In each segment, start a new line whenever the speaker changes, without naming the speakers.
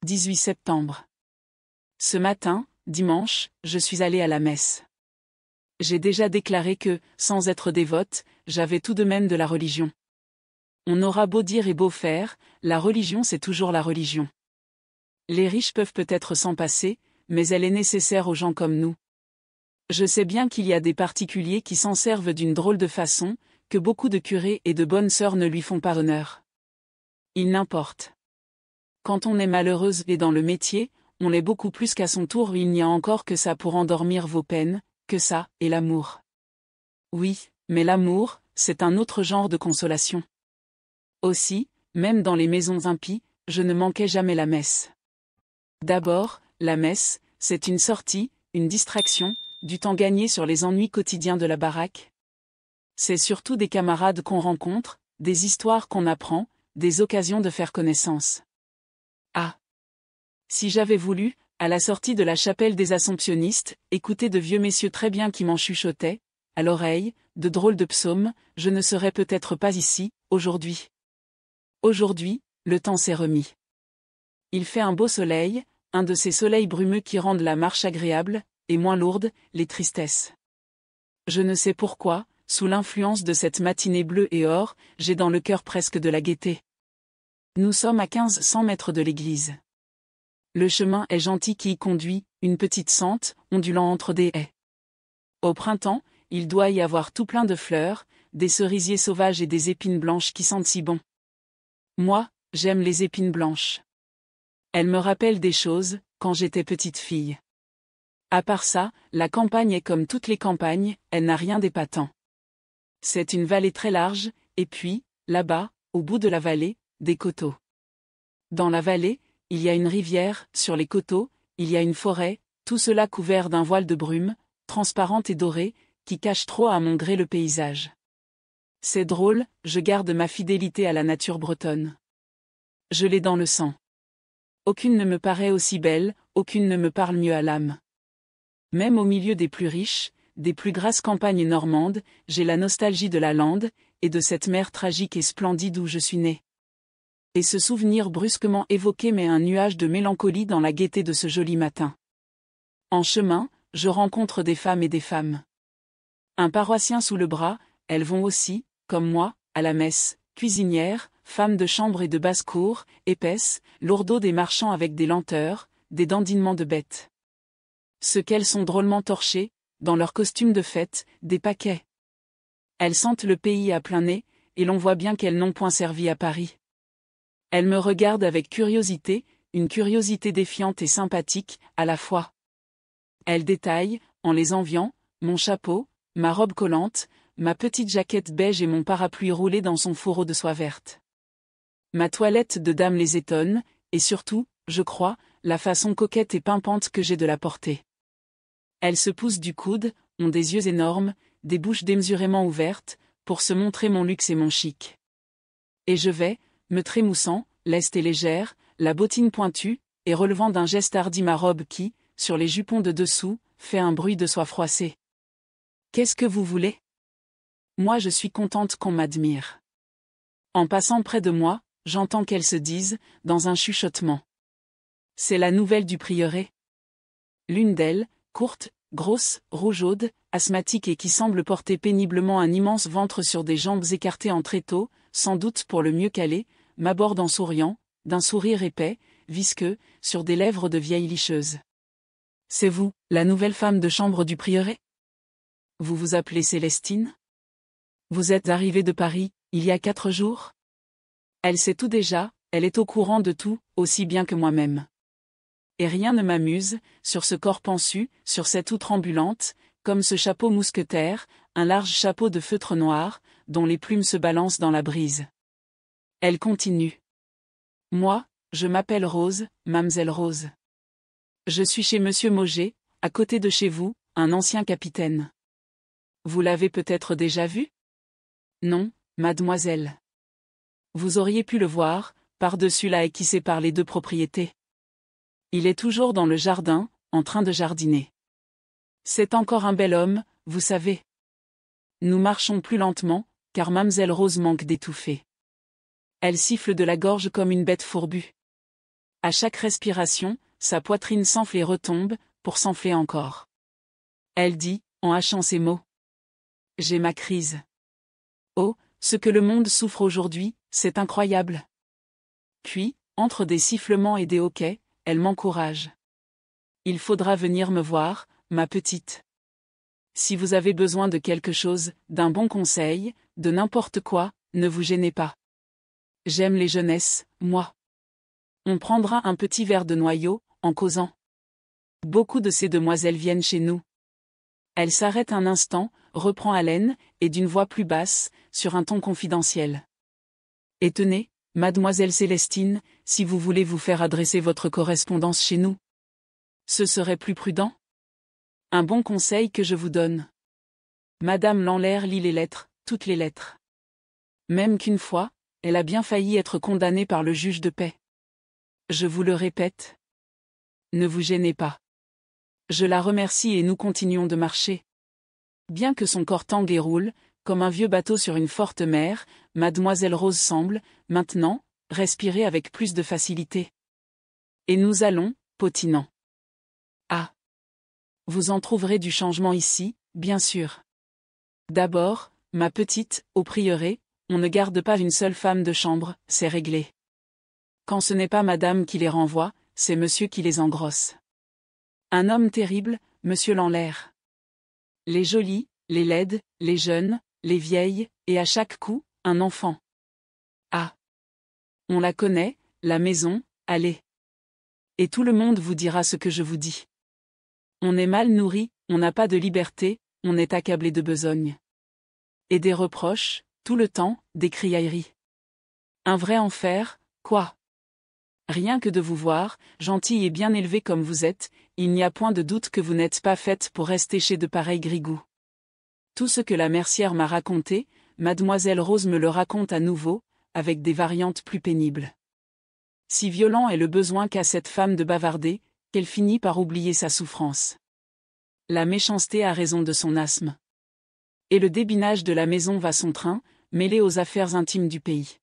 18 septembre. Ce matin, dimanche, je suis allée à la messe. J'ai déjà déclaré que, sans être dévote, j'avais tout de même de la religion. On aura beau dire et beau faire, la religion c'est toujours la religion. Les riches peuvent peut-être s'en passer, mais elle est nécessaire aux gens comme nous. Je sais bien qu'il y a des particuliers qui s'en servent d'une drôle de façon, que beaucoup de curés et de bonnes sœurs ne lui font pas honneur. Il n'importe. Quand on est malheureuse et dans le métier, on l'est beaucoup plus qu'à son tour. Il n'y a encore que ça pour endormir vos peines, que ça, et l'amour. Oui, mais l'amour, c'est un autre genre de consolation. Aussi, même dans les maisons impies, je ne manquais jamais la messe. D'abord, la messe, c'est une sortie, une distraction, du temps gagné sur les ennuis quotidiens de la baraque. C'est surtout des camarades qu'on rencontre, des histoires qu'on apprend, des occasions de faire connaissance. Ah! Si j'avais voulu, à la sortie de la chapelle des Assomptionnistes, écouter de vieux messieurs très bien qui m'en chuchotaient, à l'oreille, de drôles de psaumes, je ne serais peut-être pas ici, aujourd'hui. Aujourd'hui, le temps s'est remis. Il fait un beau soleil, un de ces soleils brumeux qui rendent la marche agréable, et moins lourde, les tristesses. Je ne sais pourquoi, sous l'influence de cette matinée bleue et or, j'ai dans le cœur presque de la gaieté. Nous sommes à 1500 mètres de l'église. Le chemin est gentil qui y conduit, une petite sente, ondulant entre des haies. Au printemps, il doit y avoir tout plein de fleurs, des cerisiers sauvages et des épines blanches qui sentent si bon. Moi, j'aime les épines blanches. Elles me rappellent des choses, quand j'étais petite fille. À part ça, la campagne est comme toutes les campagnes, elle n'a rien d'épatant. C'est une vallée très large, et puis, là-bas, au bout de la vallée, des coteaux. Dans la vallée, il y a une rivière, sur les coteaux, il y a une forêt, tout cela couvert d'un voile de brume, transparente et dorée, qui cache trop à mon gré le paysage. C'est drôle, je garde ma fidélité à la nature bretonne. Je l'ai dans le sang. Aucune ne me paraît aussi belle, aucune ne me parle mieux à l'âme. Même au milieu des plus riches, des plus grasses campagnes normandes, j'ai la nostalgie de la lande, et de cette mer tragique et splendide où je suis née. Et ce souvenir brusquement évoqué met un nuage de mélancolie dans la gaieté de ce joli matin. En chemin, je rencontre des femmes et des femmes. Un paroissien sous le bras, elles vont aussi, comme moi, à la messe, cuisinières, femmes de chambre et de basse-cour, épaisses, lourdeaux des marchands avec des lenteurs, des dandinements de bêtes. Ce qu'elles sont drôlement torchées, dans leurs costumes de fête, des paquets. Elles sentent le pays à plein nez, et l'on voit bien qu'elles n'ont point servi à Paris. Elles me regardent avec curiosité, une curiosité défiante et sympathique, à la fois. Elles détaillent, en les enviant, mon chapeau, ma robe collante, ma petite jaquette beige et mon parapluie roulé dans son fourreau de soie verte. Ma toilette de dame les étonne, et surtout, je crois, la façon coquette et pimpante que j'ai de la porter. Elles se poussent du coude, ont des yeux énormes, des bouches démesurément ouvertes, pour se montrer mon luxe et mon chic. Et je vais, me trémoussant, leste et légère, la bottine pointue, et relevant d'un geste hardi ma robe qui, sur les jupons de dessous, fait un bruit de soie froissée. Qu'est-ce que vous voulez? Moi je suis contente qu'on m'admire. En passant près de moi, j'entends qu'elles se disent, dans un chuchotement. C'est la nouvelle du prieuré. L'une d'elles, courte, grosse, rougeaude, asthmatique et qui semble porter péniblement un immense ventre sur des jambes écartées en tréteaux, sans doute pour le mieux caler, m'aborde en souriant, d'un sourire épais, visqueux, sur des lèvres de vieille licheuse. C'est vous, la nouvelle femme de chambre du prieuré? Vous vous appelez Célestine? Vous êtes arrivée de Paris, il y a 4 jours? Elle sait tout déjà, elle est au courant de tout, aussi bien que moi-même. Et rien ne m'amuse, sur ce corps pansu, sur cette outre ambulante, comme ce chapeau mousquetaire, un large chapeau de feutre noir, dont les plumes se balancent dans la brise. Elle continue. Moi, je m'appelle Rose, Mamselle Rose. Je suis chez Monsieur Mauger, à côté de chez vous, un ancien capitaine. Vous l'avez peut-être déjà vu? Non, mademoiselle. Vous auriez pu le voir, par-dessus la haie qui sépare les 2 propriétés. Il est toujours dans le jardin, en train de jardiner. C'est encore un bel homme, vous savez. Nous marchons plus lentement, car Mamselle Rose manque d'étouffer. Elle siffle de la gorge comme une bête fourbue. À chaque respiration, sa poitrine s'enfle et retombe, pour s'enfler encore. Elle dit, en hachant ses mots. J'ai ma crise. Oh, ce que le monde souffre aujourd'hui, c'est incroyable. Puis, entre des sifflements et des hoquets, elle m'encourage. Il faudra venir me voir, ma petite. Si vous avez besoin de quelque chose, d'un bon conseil, de n'importe quoi, ne vous gênez pas. J'aime les jeunesses, moi. On prendra un petit verre de noyau, en causant. Beaucoup de ces demoiselles viennent chez nous. Elle s'arrête un instant, reprend haleine, et d'une voix plus basse, sur un ton confidentiel. Et tenez, mademoiselle Célestine, si vous voulez vous faire adresser votre correspondance chez nous. Ce serait plus prudent? Un bon conseil que je vous donne. Madame Lanlaire lit les lettres, toutes les lettres. Même qu'une fois, elle a bien failli être condamnée par le juge de paix. Je vous le répète. Ne vous gênez pas. Je la remercie et nous continuons de marcher. Bien que son corps tangue et roule, comme un vieux bateau sur une forte mer, mademoiselle Rose semble, maintenant, respirer avec plus de facilité. Et nous allons, potinant. Ah. Vous en trouverez du changement ici, bien sûr. D'abord, ma petite, au prieuré, on ne garde pas une seule femme de chambre, c'est réglé. Quand ce n'est pas madame qui les renvoie, c'est monsieur qui les engrosse. Un homme terrible, monsieur Lanlaire. Les jolies, les laides, les jeunes, les vieilles, et à chaque coup, un enfant. Ah. On la connaît, la maison, allez. Et tout le monde vous dira ce que je vous dis. On est mal nourri, on n'a pas de liberté, on est accablé de besogne. Et des reproches, tout le temps, des criailleries. Un vrai enfer, quoi. Rien que de vous voir, gentille et bien élevée comme vous êtes, il n'y a point de doute que vous n'êtes pas faite pour rester chez de pareils grigous. Tout ce que la mercière m'a raconté, mademoiselle Rose me le raconte à nouveau, avec des variantes plus pénibles. Si violent est le besoin qu'a cette femme de bavarder, qu'elle finit par oublier sa souffrance. La méchanceté a raison de son asthme. Et le débinage de la maison va son train, mêlé aux affaires intimes du pays.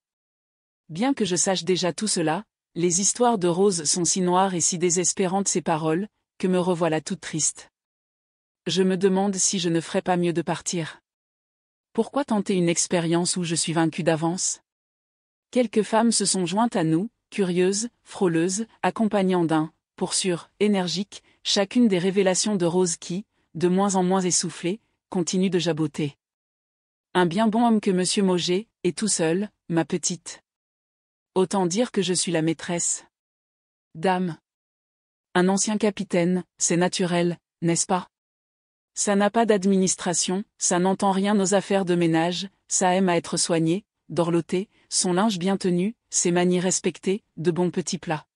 Bien que je sache déjà tout cela, les histoires de Rose sont si noires et si désespérantes ces paroles, que me revoilà toute triste. Je me demande si je ne ferais pas mieux de partir. Pourquoi tenter une expérience où je suis vaincue d'avance? Quelques femmes se sont jointes à nous, curieuses, frôleuses, accompagnant d'un, pour sûr, énergique, chacune des révélations de Rose qui, de moins en moins essoufflée, continue de jaboter. Un bien bon homme que monsieur Mauger, est tout seul, ma petite. Autant dire que je suis la maîtresse. Dame. Un ancien capitaine, c'est naturel, n'est-ce pas? Ça n'a pas d'administration, ça n'entend rien aux affaires de ménage, ça aime à être soigné, dorloté, son linge bien tenu, ses manies respectées, de bons petits plats.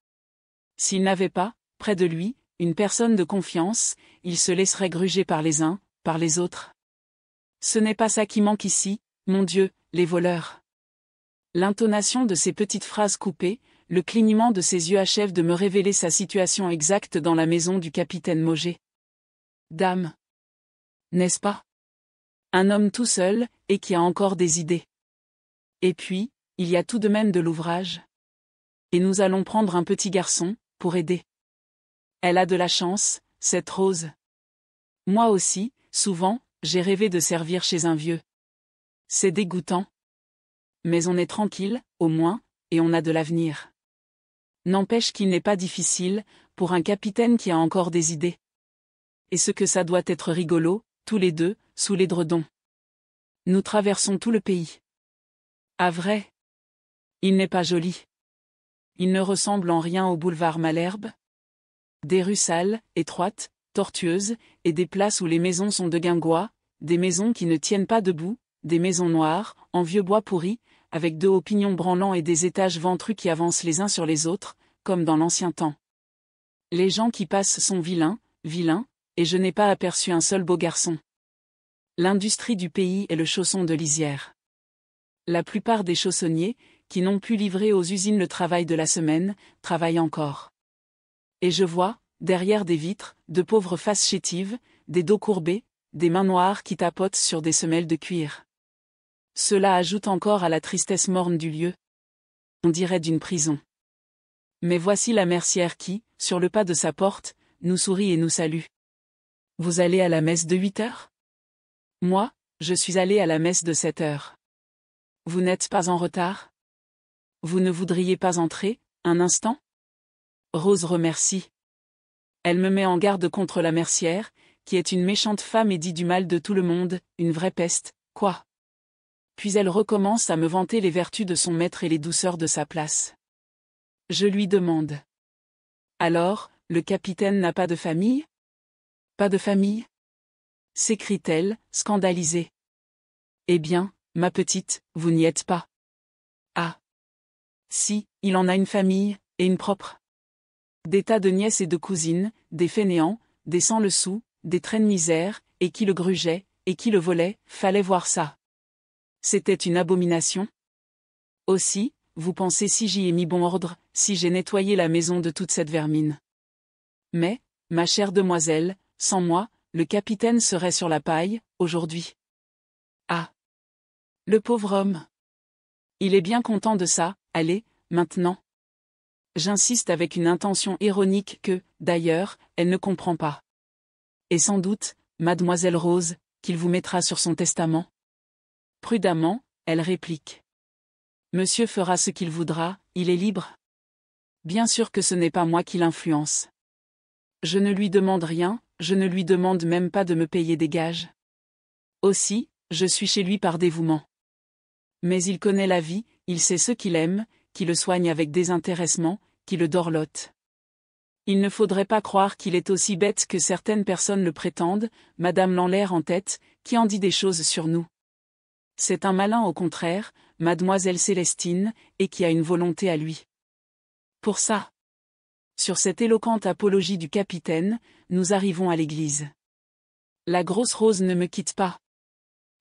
S'il n'avait pas, près de lui, une personne de confiance, il se laisserait gruger par les uns, par les autres. Ce n'est pas ça qui manque ici, mon Dieu, les voleurs. L'intonation de ces petites phrases coupées, le clignement de ses yeux achèvent de me révéler sa situation exacte dans la maison du capitaine Mauger. Dame. N'est-ce pas? Un homme tout seul, et qui a encore des idées. Et puis, il y a tout de même de l'ouvrage. Et nous allons prendre un petit garçon, pour aider. Elle a de la chance, cette Rose. Moi aussi, souvent, j'ai rêvé de servir chez un vieux. C'est dégoûtant. Mais on est tranquille, au moins, et on a de l'avenir. N'empêche qu'il n'est pas difficile, pour un capitaine qui a encore des idées. Et ce que ça doit être rigolo, tous les deux, sous l'édredon. Nous traversons tout le pays. Ah vrai? Il n'est pas joli. Il ne ressemble en rien au boulevard Malherbe. Des rues sales, étroites, tortueuses, et des places où les maisons sont de guingois, des maisons qui ne tiennent pas debout, des maisons noires, en vieux bois pourri, avec deux hauts pignons branlants et des étages ventrus qui avancent les uns sur les autres, comme dans l'ancien temps. Les gens qui passent sont vilains, vilains, et je n'ai pas aperçu un seul beau garçon. L'industrie du pays est le chausson de lisière. La plupart des chaussonniers, qui n'ont pu livrer aux usines le travail de la semaine, travaillent encore. Et je vois, derrière des vitres, de pauvres faces chétives, des dos courbés, des mains noires qui tapotent sur des semelles de cuir. Cela ajoute encore à la tristesse morne du lieu. On dirait d'une prison. Mais voici la mercière qui, sur le pas de sa porte, nous sourit et nous salue. Vous allez à la messe de 8 heures? Moi, je suis allé à la messe de 7 heures. Vous n'êtes pas en retard? Vous ne voudriez pas entrer, un instant? Rose remercie. Elle me met en garde contre la mercière, qui est une méchante femme et dit du mal de tout le monde, une vraie peste, quoi. Puis elle recommence à me vanter les vertus de son maître et les douceurs de sa place. Je lui demande. Alors, le capitaine n'a pas de famille? Pas de famille? S'écrie-t-elle, scandalisée. Eh bien, ma petite, vous n'y êtes pas. Ah. Si, il en a une famille, et une propre. Des tas de nièces et de cousines, des fainéants, des sans-le-sou, des traînes-misère, et qui le grugeaient, et qui le volaient, fallait voir ça. C'était une abomination. Aussi, vous pensez si j'y ai mis bon ordre, si j'ai nettoyé la maison de toute cette vermine. Mais, ma chère demoiselle, sans moi, le capitaine serait sur la paille, aujourd'hui. Ah. Le pauvre homme. Il est bien content de ça, allez, maintenant. J'insiste avec une intention ironique que, d'ailleurs, elle ne comprend pas. Et sans doute, mademoiselle Rose, qu'il vous mettra sur son testament. Prudemment, elle réplique. Monsieur fera ce qu'il voudra, il est libre. Bien sûr que ce n'est pas moi qui l'influence. Je ne lui demande rien, je ne lui demande même pas de me payer des gages. Aussi, je suis chez lui par dévouement. Mais il connaît la vie, il sait ceux qu'il aime, qui le soignent avec désintéressement, qui le dorlotent. Il ne faudrait pas croire qu'il est aussi bête que certaines personnes le prétendent, Madame Lanlaire en tête, qui en dit des choses sur nous. C'est un malin au contraire, Mademoiselle Célestine, et qui a une volonté à lui. Pour ça. Sur cette éloquente apologie du capitaine, nous arrivons à l'église. La grosse Rose ne me quitte pas.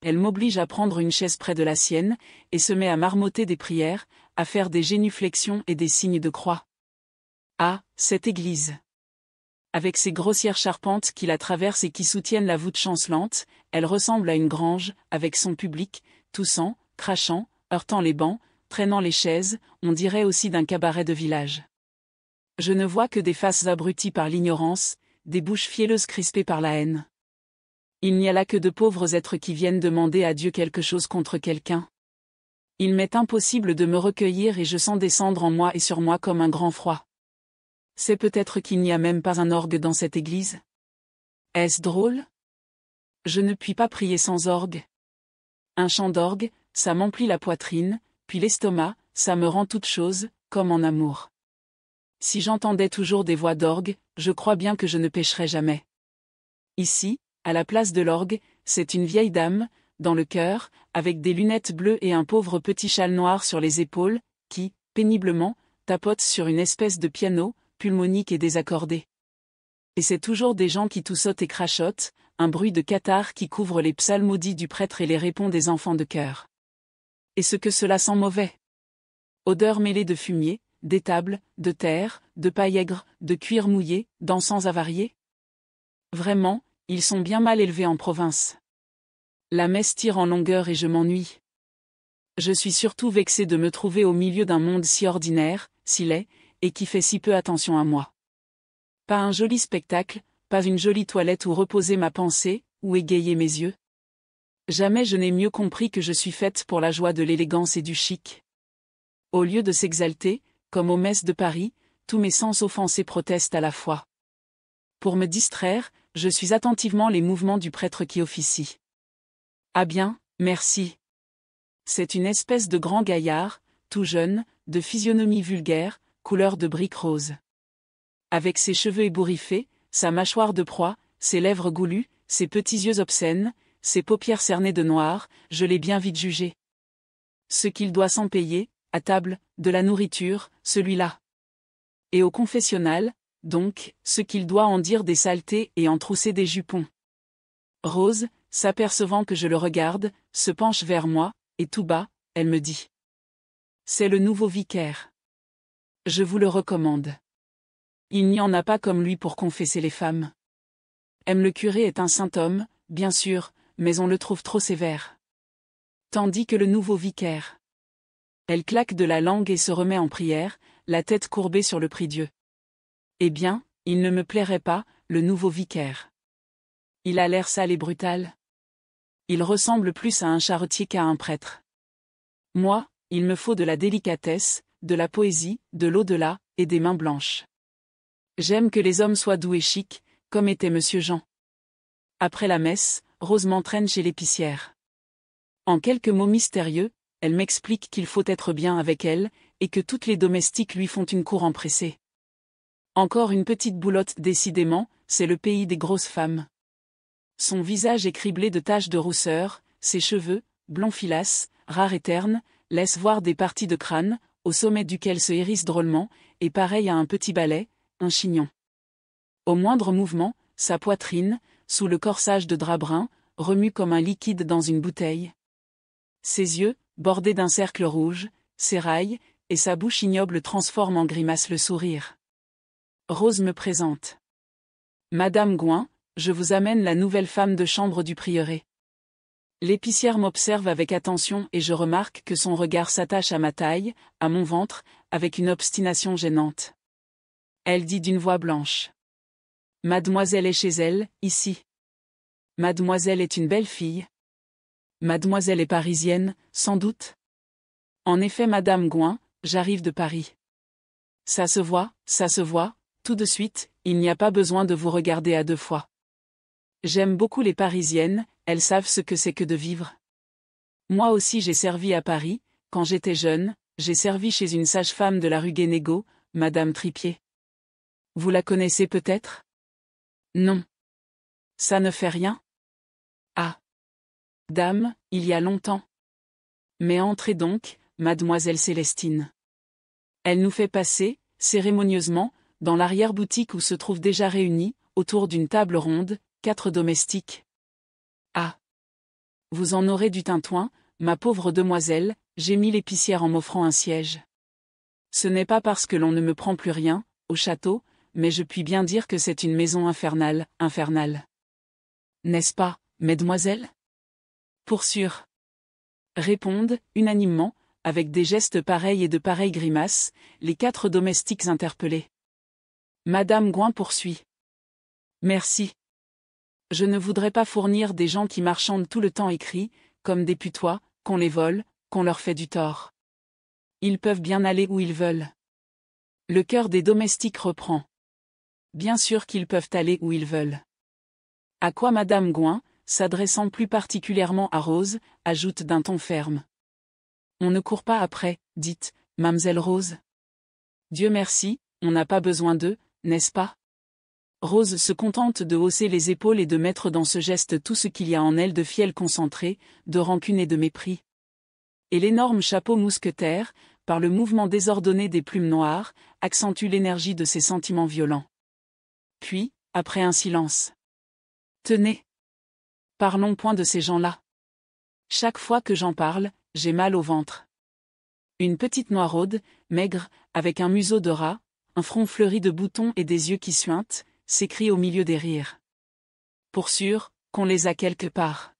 Elle m'oblige à prendre une chaise près de la sienne, et se met à marmotter des prières, à faire des génuflexions et des signes de croix. Ah, cette église! Avec ses grossières charpentes qui la traversent et qui soutiennent la voûte chancelante, elle ressemble à une grange, avec son public, toussant, crachant, heurtant les bancs, traînant les chaises, on dirait aussi d'un cabaret de village. Je ne vois que des faces abruties par l'ignorance, des bouches fielleuses crispées par la haine. Il n'y a là que de pauvres êtres qui viennent demander à Dieu quelque chose contre quelqu'un. Il m'est impossible de me recueillir et je sens descendre en moi et sur moi comme un grand froid. C'est peut-être qu'il n'y a même pas un orgue dans cette église. Est-ce drôle? Je ne puis pas prier sans orgue. Un chant d'orgue, ça m'emplit la poitrine, puis l'estomac, ça me rend toute chose, comme en amour. Si j'entendais toujours des voix d'orgue, je crois bien que je ne pécherais jamais. Ici, à la place de l'orgue, c'est une vieille dame, dans le chœur, avec des lunettes bleues et un pauvre petit châle noir sur les épaules, qui, péniblement, tapote sur une espèce de piano, pulmonique et désaccordé. Et c'est toujours des gens qui toussotent et crachotent, un bruit de cathare qui couvre les psalmodies du prêtre et les répons des enfants de chœur. Et ce que cela sent mauvais! Odeur mêlée de fumier, d'étable, de terre, de paille aigre, de cuir mouillé, d'encens avarié. Vraiment, ils sont bien mal élevés en province. La messe tire en longueur et je m'ennuie. Je suis surtout vexé de me trouver au milieu d'un monde si ordinaire, si laid, et qui fait si peu attention à moi. Pas un joli spectacle, pas une jolie toilette où reposer ma pensée, où égayer mes yeux. Jamais je n'ai mieux compris que je suis faite pour la joie de l'élégance et du chic. Au lieu de s'exalter, comme aux messes de Paris, tous mes sens offensés protestent à la fois. Pour me distraire, je suis attentivement les mouvements du prêtre qui officie. Ah bien, merci. C'est une espèce de grand gaillard, tout jeune, de physionomie vulgaire, couleur de brique rose. Avec ses cheveux ébouriffés, sa mâchoire de proie, ses lèvres goulues, ses petits yeux obscènes, ses paupières cernées de noir, je l'ai bien vite jugé. Ce qu'il doit s'en payer, à table, de la nourriture, celui-là. Et au confessionnal, donc, ce qu'il doit en dire des saletés et en trousser des jupons. Rose, s'apercevant que je le regarde, se penche vers moi, et tout bas, elle me dit. C'est le nouveau vicaire. Je vous le recommande. Il n'y en a pas comme lui pour confesser les femmes. M. le curé est un saint homme, bien sûr, mais on le trouve trop sévère. Tandis que le nouveau vicaire. Elle claque de la langue et se remet en prière, la tête courbée sur le prie-Dieu. Eh bien, il ne me plairait pas, le nouveau vicaire. Il a l'air sale et brutal. Il ressemble plus à un charretier qu'à un prêtre. Moi, il me faut de la délicatesse, de la poésie, de l'au-delà, et des mains blanches. J'aime que les hommes soient doux et chics, comme était Monsieur Jean. Après la messe, Rose m'entraîne chez l'épicière. En quelques mots mystérieux, elle m'explique qu'il faut être bien avec elle, et que toutes les domestiques lui font une cour empressée. Encore une petite boulotte décidément, c'est le pays des grosses femmes. Son visage est criblé de taches de rousseur, ses cheveux, blonds filasses, rares et ternes, laissent voir des parties de crâne, au sommet duquel se hérisse drôlement, et pareil à un petit balai, un chignon. Au moindre mouvement, sa poitrine, sous le corsage de drap brun, remue comme un liquide dans une bouteille. Ses yeux, bordés d'un cercle rouge, s'éraillent, et sa bouche ignoble transforme en grimace le sourire. Rose me présente. Madame Gouin, je vous amène la nouvelle femme de chambre du prieuré. L'épicière m'observe avec attention et je remarque que son regard s'attache à ma taille, à mon ventre, avec une obstination gênante. Elle dit d'une voix blanche. Mademoiselle est chez elle, ici. Mademoiselle est une belle fille. Mademoiselle est parisienne, sans doute. En effet, Madame Gouin, j'arrive de Paris. Ça se voit, tout de suite, il n'y a pas besoin de vous regarder à deux fois. J'aime beaucoup les Parisiennes, elles savent ce que c'est que de vivre. Moi aussi j'ai servi à Paris, quand j'étais jeune, j'ai servi chez une sage-femme de la rue Guénégaud, Madame Tripier. Vous la connaissez peut-être? Non. Ça ne fait rien? Ah. Dame, il y a longtemps. Mais entrez donc, Mademoiselle Célestine. Elle nous fait passer, cérémonieusement, dans l'arrière-boutique où se trouvent déjà réunis, autour d'une table ronde, 4 domestiques. Ah. Vous en aurez du tintouin, ma pauvre demoiselle, gémit l'épicière en m'offrant un siège. Ce n'est pas parce que l'on ne me prend plus rien, au château, mais je puis bien dire que c'est une maison infernale. N'est-ce pas, mesdemoiselles? Pour sûr. Répondent, unanimement, avec des gestes pareils et de pareilles grimaces, les 4 domestiques interpellés. Madame Gouin poursuit. Merci. Je ne voudrais pas fournir des gens qui marchandent tout le temps et crient, comme des putois, qu'on les vole, qu'on leur fait du tort. Ils peuvent bien aller où ils veulent. Le cœur des domestiques reprend. Bien sûr qu'ils peuvent aller où ils veulent. À quoi Madame Gouin, s'adressant plus particulièrement à Rose, ajoute d'un ton ferme. On ne court pas après, dites, Mamselle Rose. Dieu merci, on n'a pas besoin d'eux, n'est-ce pas? Rose se contente de hausser les épaules et de mettre dans ce geste tout ce qu'il y a en elle de fiel concentré, de rancune et de mépris. Et l'énorme chapeau mousquetaire, par le mouvement désordonné des plumes noires, accentue l'énergie de ses sentiments violents. Puis, après un silence. Tenez. Parlons point de ces gens-là. Chaque fois que j'en parle, j'ai mal au ventre. Une petite noiraude, maigre, avec un museau de rat, un front fleuri de boutons et des yeux qui suintent, s'écrie au milieu des rires. Pour sûr, qu'on les a quelque part.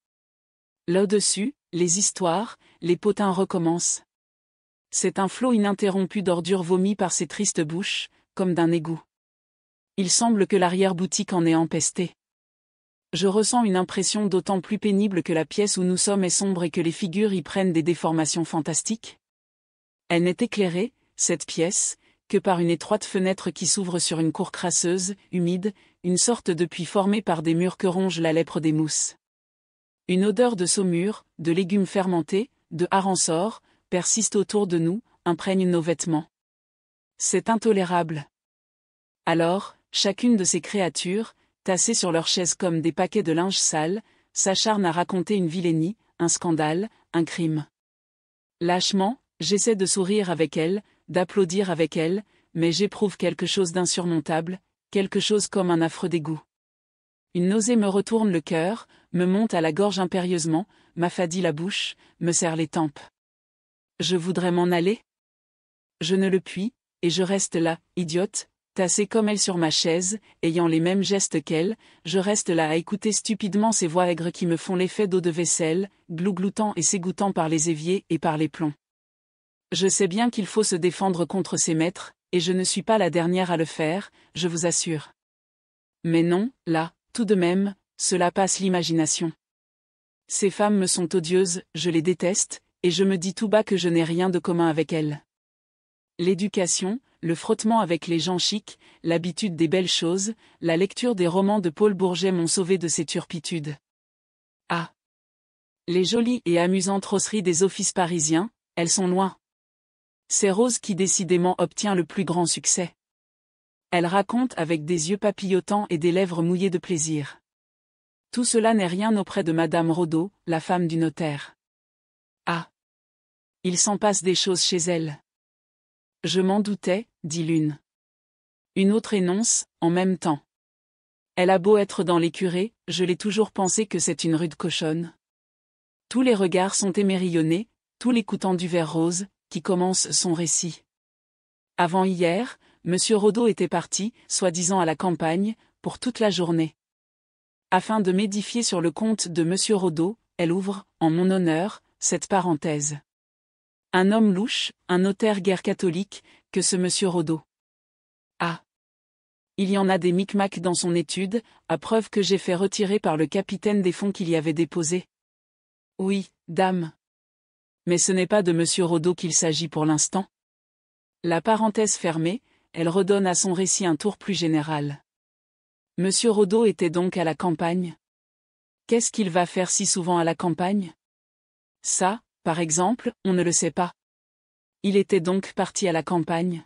Là-dessus, les histoires, les potins recommencent. C'est un flot ininterrompu d'ordures vomies par ces tristes bouches, comme d'un égout. Il semble que l'arrière-boutique en est empestée. Je ressens une impression d'autant plus pénible que la pièce où nous sommes est sombre et que les figures y prennent des déformations fantastiques. Elle n'est éclairée, cette pièce, que par une étroite fenêtre qui s'ouvre sur une cour crasseuse, humide, une sorte de puits formé par des murs que ronge la lèpre des mousses. Une odeur de saumure, de légumes fermentés, de harensorts, persiste autour de nous, imprègne nos vêtements. C'est intolérable. Alors, chacune de ces créatures, tassées sur leurs chaises comme des paquets de linge sale, s'acharne à raconter une vilainie, un scandale, un crime. Lâchement, j'essaie de sourire avec elle, d'applaudir avec elle, mais j'éprouve quelque chose d'insurmontable, quelque chose comme un affreux dégoût. Une nausée me retourne le cœur, me monte à la gorge impérieusement, m'affadit la bouche, me serre les tempes. Je voudrais m'en aller. Je ne le puis, et je reste là, idiote, tassée comme elle sur ma chaise, ayant les mêmes gestes qu'elle, je reste là à écouter stupidement ces voix aigres qui me font l'effet d'eau de vaisselle, glougloutant et s'égouttant par les éviers et par les plombs. Je sais bien qu'il faut se défendre contre ses maîtres, et je ne suis pas la dernière à le faire, je vous assure. Mais non, là, tout de même, cela passe l'imagination. Ces femmes me sont odieuses, je les déteste, et je me dis tout bas que je n'ai rien de commun avec elles. L'éducation, le frottement avec les gens chics, l'habitude des belles choses, la lecture des romans de Paul Bourget m'ont sauvé de ces turpitudes. Ah! Les jolies et amusantes rosseries des offices parisiens, elles sont loin. C'est Rose qui décidément obtient le plus grand succès. Elle raconte avec des yeux papillotants et des lèvres mouillées de plaisir. Tout cela n'est rien auprès de Madame Rodot, la femme du notaire. Ah! Il s'en passe des choses chez elle. Je m'en doutais, dit l'une. Une autre énonce, en même temps. Elle a beau être dans les curés, je l'ai toujours pensé que c'est une rude cochonne. Tous les regards sont émerillonnés, tous l'écoutant du vers rose, qui commence son récit. Avant hier, Monsieur Rodot était parti, soi-disant à la campagne, pour toute la journée. Afin de m'édifier sur le compte de Monsieur Rodot, elle ouvre, en mon honneur, cette parenthèse. Un homme louche, un notaire guère catholique, que ce Monsieur Rodot. Ah! Il y en a des micmacs dans son étude, à preuve que j'ai fait retirer par le capitaine des fonds qu'il y avait déposés. Oui, dame. Mais ce n'est pas de Monsieur Rodot qu'il s'agit pour l'instant. La parenthèse fermée, elle redonne à son récit un tour plus général. Monsieur Rodot était donc à la campagne. Qu'est-ce qu'il va faire si souvent à la campagne? Ça, par exemple, on ne le sait pas. Il était donc parti à la campagne.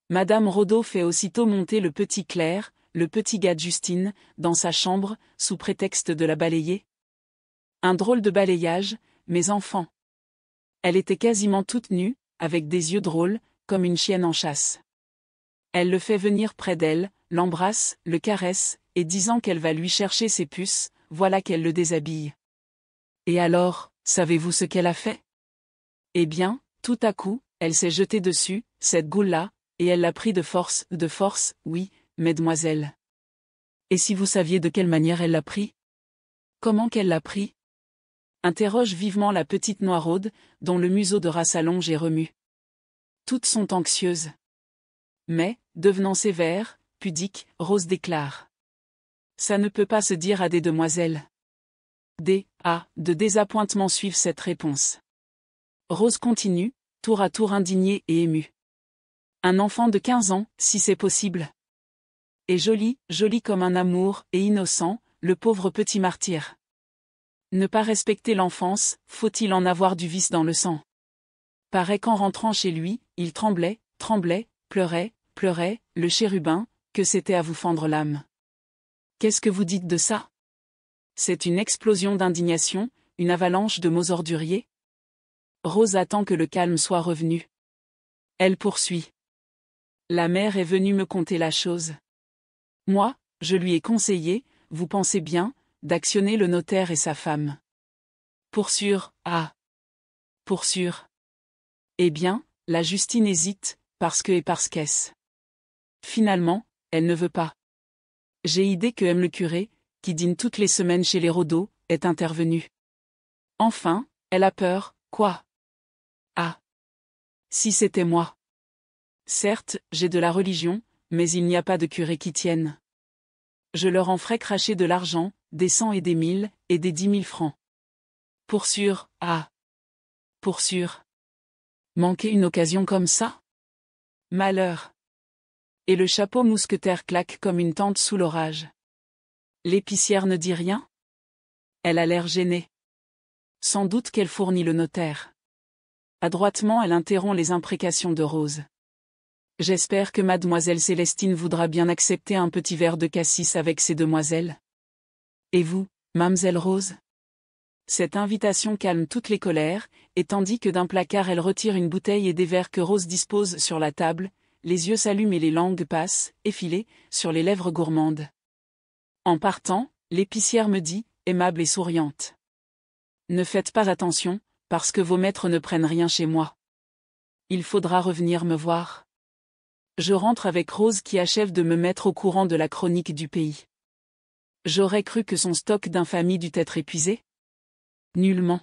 Madame Rodot fait aussitôt monter le petit Claire, le petit gars de Justine, dans sa chambre, sous prétexte de la balayer. Un drôle de balayage, mes enfants. Elle était quasiment toute nue, avec des yeux drôles, comme une chienne en chasse. Elle le fait venir près d'elle, l'embrasse, le caresse, et disant qu'elle va lui chercher ses puces, voilà qu'elle le déshabille. Et alors, savez-vous ce qu'elle a fait? Eh bien, tout à coup, elle s'est jetée dessus, cette goule-là, et elle l'a pris de force, oui, mesdemoiselles. Et si vous saviez de quelle manière elle l'a pris? Comment qu'elle l'a pris? Interroge vivement la petite Noiraude, dont le museau de rat s'allonge et remue. Toutes sont anxieuses. Mais, devenant sévère, pudique, Rose déclare. Ça ne peut pas se dire à des demoiselles. De désappointement suivent cette réponse. Rose continue, tour à tour indignée et émue. Un enfant de 15 ans, si c'est possible. Et joli, joli comme un amour, et innocent, le pauvre petit martyr. Ne pas respecter l'enfance, faut-il en avoir du vice dans le sang? Paraît qu'en rentrant chez lui, il tremblait, pleurait, le chérubin, que c'était à vous fendre l'âme. Qu'est-ce que vous dites de ça? C'est une explosion d'indignation, une avalanche de mots orduriers? Rose attend que le calme soit revenu. Elle poursuit. La mère est venue me conter la chose. Moi, je lui ai conseillé, vous pensez bien, d'actionner le notaire et sa femme. Pour sûr, ah. Pour sûr. Eh bien, la Justine hésite, parce qu'est-ce. Finalement, elle ne veut pas. J'ai idée que M. le curé, qui dîne toutes les semaines chez les Rodot, est intervenu. Enfin, elle a peur, quoi? Ah. Si c'était moi. Certes, j'ai de la religion, mais il n'y a pas de curé qui tienne. Je leur en ferai cracher de l'argent, des 100 et des 1000, et des 10 000 francs. Pour sûr, ah. Pour sûr. Manquer une occasion comme ça? Malheur. Et le chapeau mousquetaire claque comme une tente sous l'orage. L'épicière ne dit rien? Elle a l'air gênée. Sans doute qu'elle fournit le notaire. Adroitement elle interrompt les imprécations de Rose. J'espère que mademoiselle Célestine voudra bien accepter un petit verre de cassis avec ces demoiselles. Et vous, mamselle Rose? Cette invitation calme toutes les colères, et tandis que d'un placard elle retire une bouteille et des verres que Rose dispose sur la table, les yeux s'allument et les langues passent, effilées, sur les lèvres gourmandes. En partant, l'épicière me dit, aimable et souriante. Ne faites pas attention, parce que vos maîtres ne prennent rien chez moi. Il faudra revenir me voir. Je rentre avec Rose qui achève de me mettre au courant de la chronique du pays. J'aurais cru que son stock d'infamie dût être épuisé? Nullement.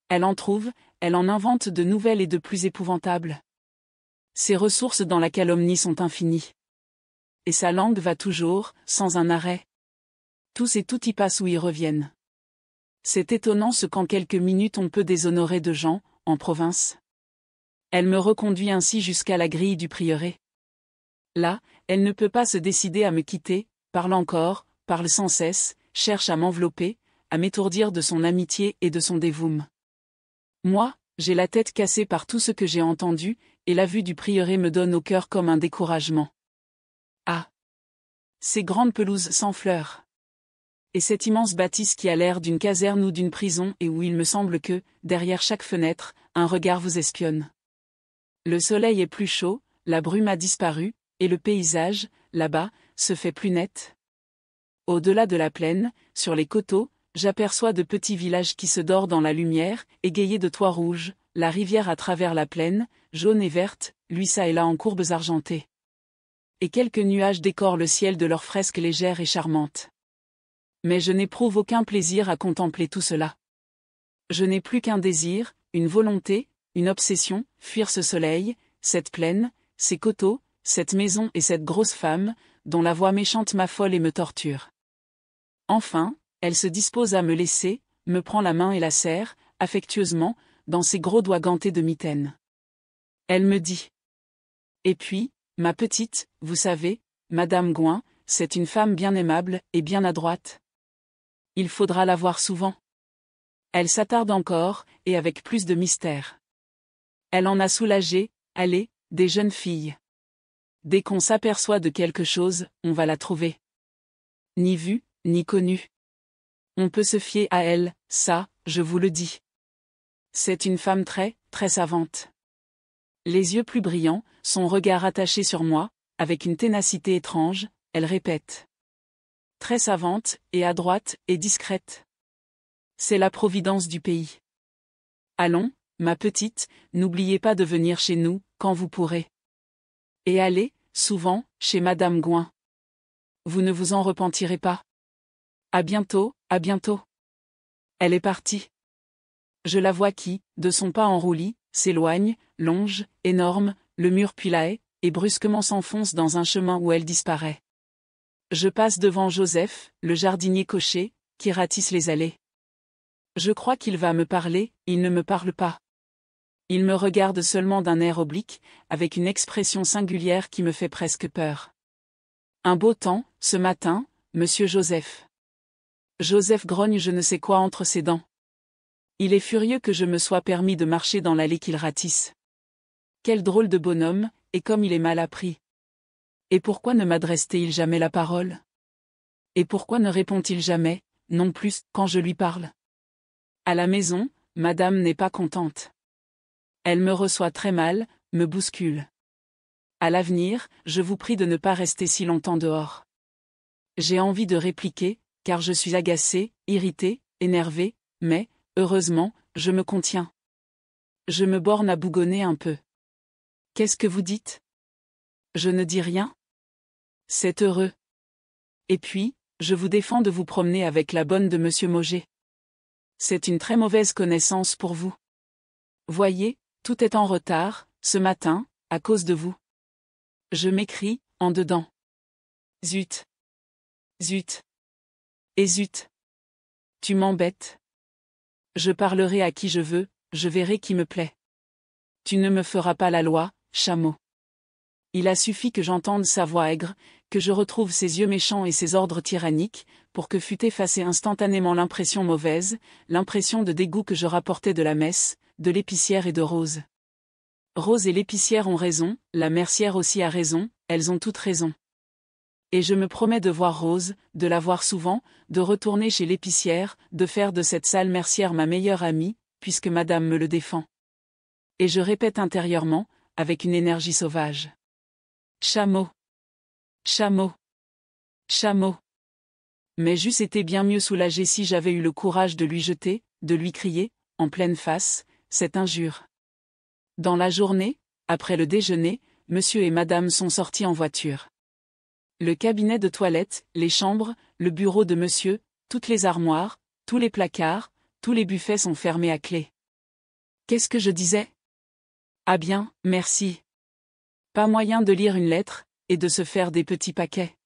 Elle en trouve, elle en invente de nouvelles et de plus épouvantables. Ses ressources dans la calomnie sont infinies. Et sa langue va toujours, sans un arrêt. Tous et tout y passent ou y reviennent. C'est étonnant ce qu'en quelques minutes on peut déshonorer de gens, en province. Elle me reconduit ainsi jusqu'à la grille du prieuré. Là, elle ne peut pas se décider à me quitter, parle encore, parle sans cesse, cherche à m'envelopper, à m'étourdir de son amitié et de son dévouement. Moi, j'ai la tête cassée par tout ce que j'ai entendu, et la vue du prieuré me donne au cœur comme un découragement. Ah! Ces grandes pelouses sans fleurs. Et cette immense bâtisse qui a l'air d'une caserne ou d'une prison et où il me semble que, derrière chaque fenêtre, un regard vous espionne. Le soleil est plus chaud, la brume a disparu, et le paysage, là-bas, se fait plus net. Au-delà de la plaine, sur les coteaux, j'aperçois de petits villages qui se dorent dans la lumière, égayés de toits rouges, la rivière à travers la plaine, jaune et verte, lui ça et là en courbes argentées. Et quelques nuages décorent le ciel de leurs fresques légères et charmantes. Mais je n'éprouve aucun plaisir à contempler tout cela. Je n'ai plus qu'un désir, une volonté, une obsession, fuir ce soleil, cette plaine, ces coteaux, cette maison et cette grosse femme, dont la voix méchante m'affole et me torture. Enfin, elle se dispose à me laisser, me prend la main et la serre, affectueusement, dans ses gros doigts gantés de mitaine. Elle me dit. Et puis, ma petite, vous savez, Madame Gouin, c'est une femme bien aimable et bien adroite. Il faudra la voir souvent. Elle s'attarde encore, et avec plus de mystère. Elle en a soulagé, allez, des jeunes filles. Dès qu'on s'aperçoit de quelque chose, on va la trouver. Ni vue, ni connue. On peut se fier à elle, ça, je vous le dis. C'est une femme très, très savante. Les yeux plus brillants, son regard attaché sur moi, avec une ténacité étrange, elle répète. Très savante, et adroite, et discrète. C'est la providence du pays. Allons, ma petite, n'oubliez pas de venir chez nous, quand vous pourrez. Et allez, souvent, chez Madame Gouin. Vous ne vous en repentirez pas. À bientôt, à bientôt. Elle est partie. Je la vois qui, de son pas en roulis, s'éloigne, longe, énorme, le mur puis la haie, et brusquement s'enfonce dans un chemin où elle disparaît. Je passe devant Joseph, le jardinier cocher, qui ratisse les allées. Je crois qu'il va me parler, il ne me parle pas. Il me regarde seulement d'un air oblique, avec une expression singulière qui me fait presque peur. Un beau temps, ce matin, monsieur Joseph. Joseph grogne je ne sais quoi entre ses dents. Il est furieux que je me sois permis de marcher dans l'allée qu'il ratisse. Quel drôle de bonhomme, et comme il est mal appris. Et pourquoi ne m'adresse-t-il jamais la parole? Et pourquoi ne répond-il jamais, non plus, quand je lui parle? À la maison, madame n'est pas contente. Elle me reçoit très mal, me bouscule. À l'avenir, je vous prie de ne pas rester si longtemps dehors. J'ai envie de répliquer, car je suis agacée, irritée, énervée, mais, heureusement, je me contiens. Je me borne à bougonner un peu. Qu'est-ce que vous dites? Je ne dis rien. C'est heureux. Et puis, je vous défends de vous promener avec la bonne de monsieur Mauger. C'est une très mauvaise connaissance pour vous. Voyez, tout est en retard, ce matin, à cause de vous. Je m'écrie, en dedans. Zut. Zut. Et zut. Tu m'embêtes. Je parlerai à qui je veux, je verrai qui me plaît. Tu ne me feras pas la loi, chameau. Il a suffi que j'entende sa voix aigre, que je retrouve ses yeux méchants et ses ordres tyranniques, pour que fût effacée instantanément l'impression mauvaise, l'impression de dégoût que je rapportais de la messe, de l'épicière et de Rose. Rose et l'épicière ont raison, la mercière aussi a raison, elles ont toutes raison. Et je me promets de voir Rose, de la voir souvent, de retourner chez l'épicière, de faire de cette sale mercière ma meilleure amie, puisque madame me le défend. Et je répète intérieurement, avec une énergie sauvage. Chameau. Chameau. Chameau. Mais j'eusse été bien mieux soulagé si j'avais eu le courage de lui jeter, de lui crier, en pleine face, cette injure. Dans la journée, après le déjeuner, monsieur et madame sont sortis en voiture. Le cabinet de toilette, les chambres, le bureau de monsieur, toutes les armoires, tous les placards, tous les buffets sont fermés à clé. Qu'est-ce que je disais? Ah bien, merci. Pas moyen de lire une lettre, et de se faire des petits paquets.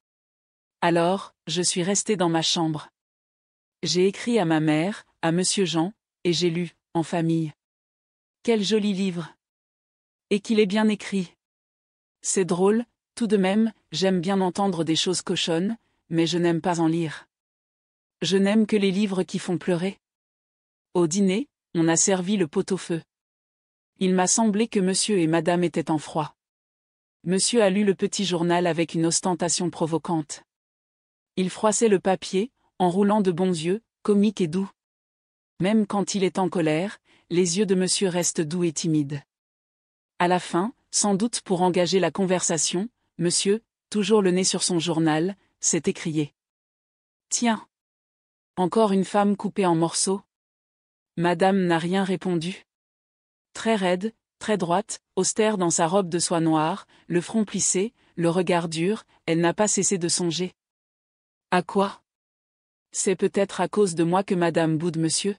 Alors, je suis resté dans ma chambre. J'ai écrit à ma mère, à monsieur Jean, et j'ai lu, en famille. Quel joli livre! Et qu'il est bien écrit. C'est drôle, tout de même, j'aime bien entendre des choses cochonnes, mais je n'aime pas en lire. Je n'aime que les livres qui font pleurer. Au dîner, on a servi le pot-au-feu. Il m'a semblé que monsieur et madame étaient en froid. Monsieur a lu le petit journal avec une ostentation provocante. Il froissait le papier, en roulant de bons yeux, comiques et doux. Même quand il est en colère, les yeux de monsieur restent doux et timides. À la fin, sans doute pour engager la conversation, monsieur, toujours le nez sur son journal, s'est écrié. Tiens! Encore une femme coupée en morceaux? Madame n'a rien répondu. Très raide, très droite, austère dans sa robe de soie noire, le front plissé, le regard dur, elle n'a pas cessé de songer. À quoi? C'est peut-être à cause de moi que madame boude monsieur?